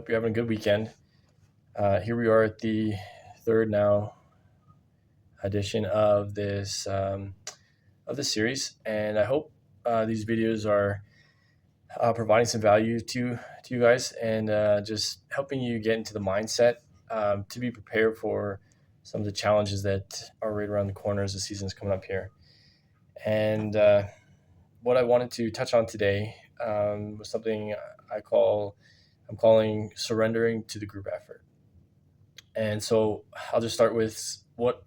hope you're having a good weekend. Here we are at the third now edition of this series, and I hope these videos are providing some value to you guys and just helping you get into the mindset to be prepared for some of the challenges that are right around the corner as the season's coming up here. And what I wanted to touch on today was something I'm calling surrendering to the group effort. And so I'll just start with what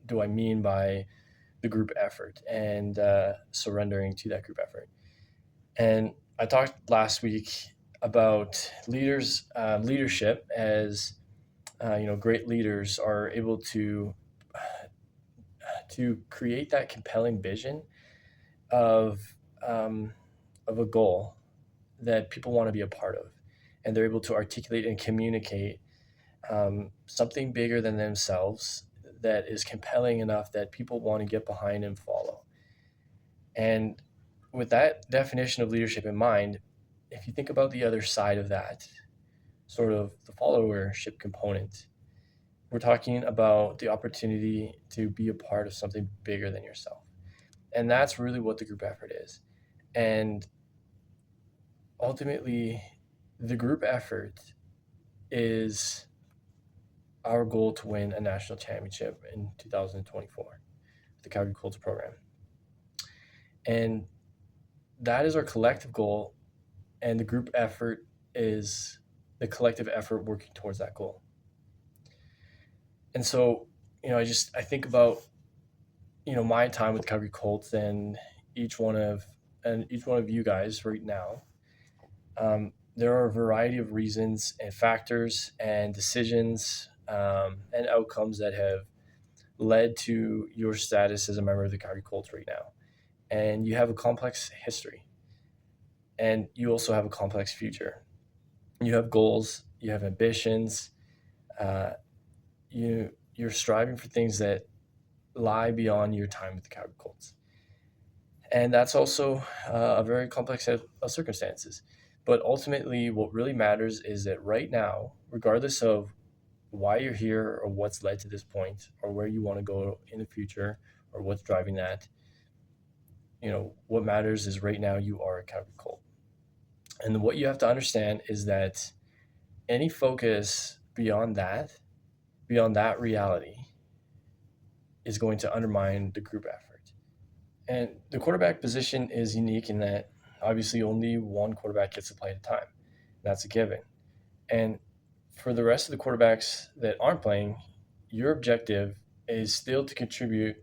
do I mean by the group effort and surrendering to that group effort. And I talked last week about leadership as great leaders are able to create that compelling vision of of a goal that people want to be a part of, and they're able to articulate and communicate something bigger than themselves that is compelling enough that people want to get behind and follow. And with that definition of leadership in mind, if you think about the other side of that, sort of the followership component, we're talking about the opportunity to be a part of something bigger than yourself. And that's really what the group effort is. And ultimately, the group effort is our goal to win a national championship in 2024, the Calgary Colts program. And that is our collective goal, and the group effort is the collective effort working towards that goal. And so, I think about, my time with Calgary Colts and each one of you guys right now. There are a variety of reasons and factors and decisions and outcomes that have led to your status as a member of the Calgary Colts right now. And you have a complex history, and you also have a complex future. You have goals, you have ambitions, uh, you're striving for things that lie beyond your time with the Calgary Colts. And that's also a very complex set of circumstances. But ultimately, what really matters is that right now, regardless of why you're here or what's led to this point or where you want to go in the future or what's driving that, what matters is right now you are a Calgary Colt. And what you have to understand is that any focus beyond that reality, is going to undermine the group effort. And the quarterback position is unique in that obviously only one quarterback gets to play at a time. That's a given. And for the rest of the quarterbacks that aren't playing, your objective is still to contribute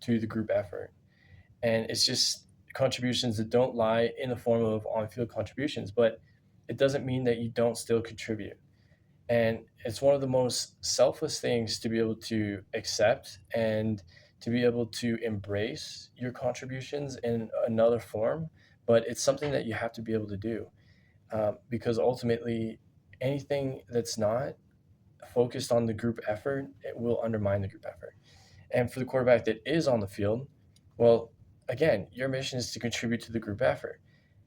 to the group effort. And it's just contributions that don't lie in the form of on-field contributions, but it doesn't mean that you don't still contribute. And it's one of the most selfless things to be able to accept and to be able to embrace your contributions in another form. But it's something that you have to be able to do because ultimately, anything that's not focused on the group effort, it will undermine the group effort. And for the quarterback that is on the field, well, again, your mission is to contribute to the group effort.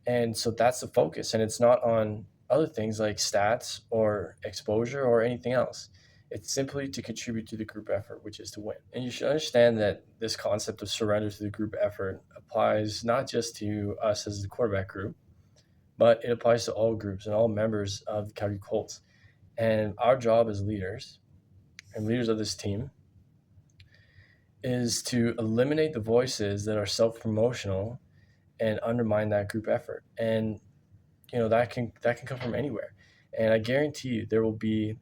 And so that's the focus. And it's not on other things like stats or exposure or anything else. It's simply to contribute to the group effort, which is to win. And you should understand that this concept of surrender to the group effort applies not just to us as the quarterback group, but it applies to all groups and all members of the Calgary Colts. And our job as leaders and leaders of this team is to eliminate the voices that are self-promotional and undermine that group effort. And that can come from anywhere. And I guarantee you there will be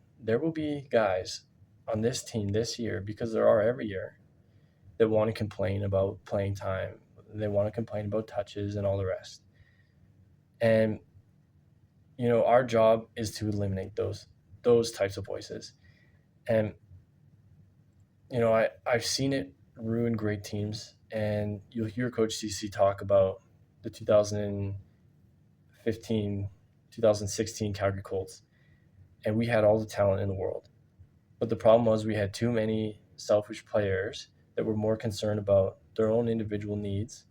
guys on this team this year, because there are every year, that want to complain about playing time. They want to complain about touches and all the rest. And our job is to eliminate those types of voices. And I've seen it ruin great teams, and you'll hear Coach CC talk about the 2015, 2016 Calgary Colts, and we had all the talent in the world. But the problem was we had too many selfish players that were more concerned about their own individual needs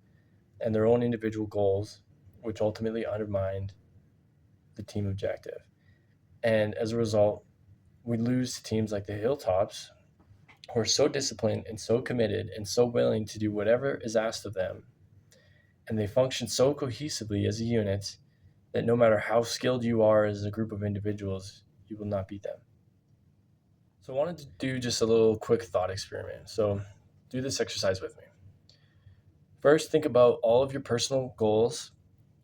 and their own individual goals, which ultimately undermined the team objective. And as a result, we lose to teams like the Hilltops, who are so disciplined and so committed and so willing to do whatever is asked of them. And they function so cohesively as a unit that no matter how skilled you are as a group of individuals, you will not beat them. So I wanted to do just a little quick thought experiment. So do this exercise with me. First, think about all of your personal goals,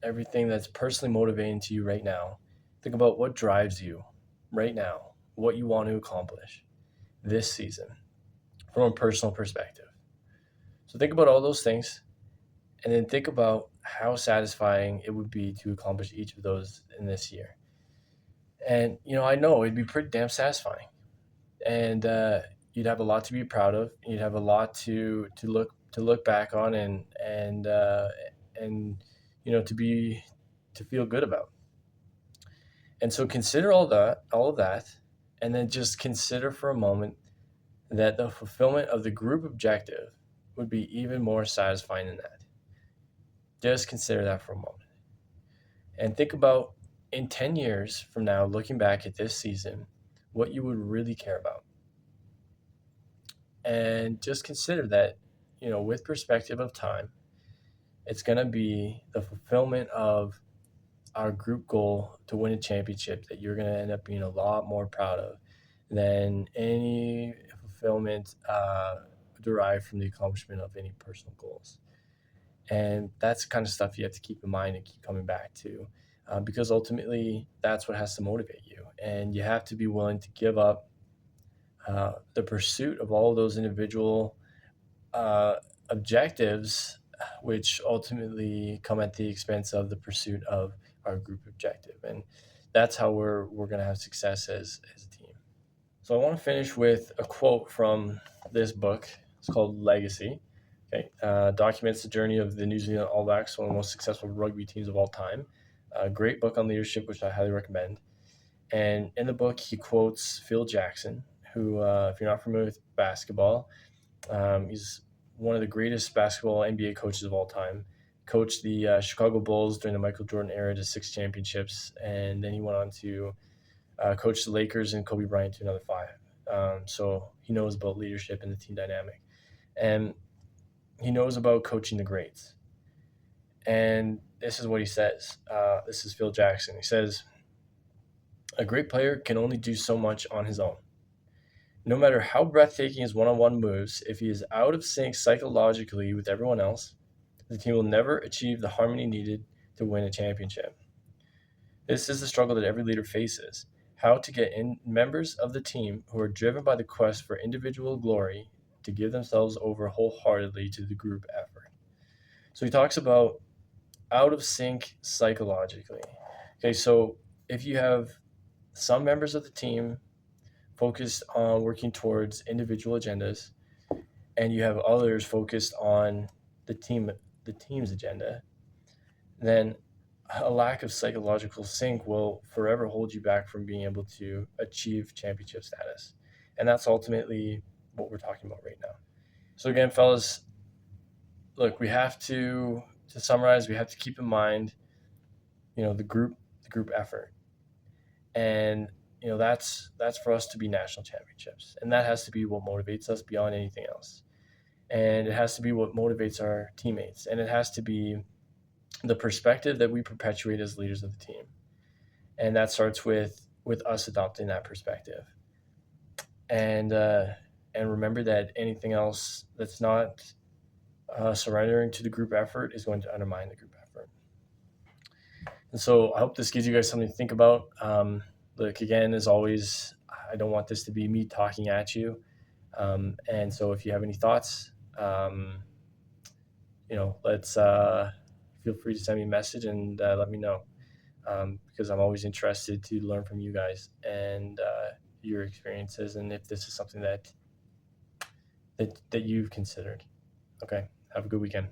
everything that's personally motivating to you right now. Think about what drives you right now, what you want to accomplish this season from a personal perspective. So think about all those things and then think about how satisfying it would be to accomplish each of those in this year. And, I know it'd be pretty damn satisfying. And you'd have a lot to be proud of. You'd have a lot to look back on and to feel good about. And so consider all of that, and then just consider for a moment that the fulfillment of the group objective would be even more satisfying than that. Just consider that for a moment. And think about in 10 years from now, looking back at this season, what you would really care about. And just consider that, with perspective of time, it's going to be the fulfillment of our group goal to win a championship that you're going to end up being a lot more proud of than any fulfillment derived from the accomplishment of any personal goals. And that's the kind of stuff you have to keep in mind and keep coming back to, because ultimately that's what has to motivate you. And you have to be willing to give up the pursuit of all of those individual uh, objectives, which ultimately come at the expense of the pursuit of our group objective. And that's how we're going to have success as a team. So I want to finish with a quote from this book. It's called Legacy. Okay, documents the journey of the New Zealand All Blacks, one of the most successful rugby teams of all time. A great book on leadership, which I highly recommend. And in the book, he quotes Phil Jackson, who, if you're not familiar with basketball, he's one of the greatest basketball NBA coaches of all time. Coached the Chicago Bulls during the Michael Jordan era to 6 championships, and then he went on to coach the Lakers and Kobe Bryant to another 5. So he knows about leadership and the team dynamic, and he knows about coaching the greats. And this is what he says. This is Phil Jackson. He says, "A great player can only do so much on his own. No matter how breathtaking his one-on-one moves, if he is out of sync psychologically with everyone else, the team will never achieve the harmony needed to win a championship. This is the struggle that every leader faces: how to get in members of the team who are driven by the quest for individual glory to give themselves over wholeheartedly to the group effort." So he talks about out of sync psychologically. Okay, so if you have some members of the team focused on working towards individual agendas, and you have others focused on the team the team's agenda, then a lack of psychological sync will forever hold you back from being able to achieve championship status. And that's ultimately what we're talking about right now. So again, fellas, look, we have to summarize, we have to keep in mind, the group effort. And that's for us to be national championships. And that has to be what motivates us beyond anything else. And it has to be what motivates our teammates. And it has to be the perspective that we perpetuate as leaders of the team. And that starts with us adopting that perspective. And and remember that anything else that's not surrendering to the group effort is going to undermine the group effort. And so I hope this gives you guys something to think about. Look, again, as always, I don't want this to be me talking at you. And so if you have any thoughts, let's feel free to send me a message and let me know, because I'm always interested to learn from you guys and your experiences, and if this is something that you've considered. Okay, have a good weekend.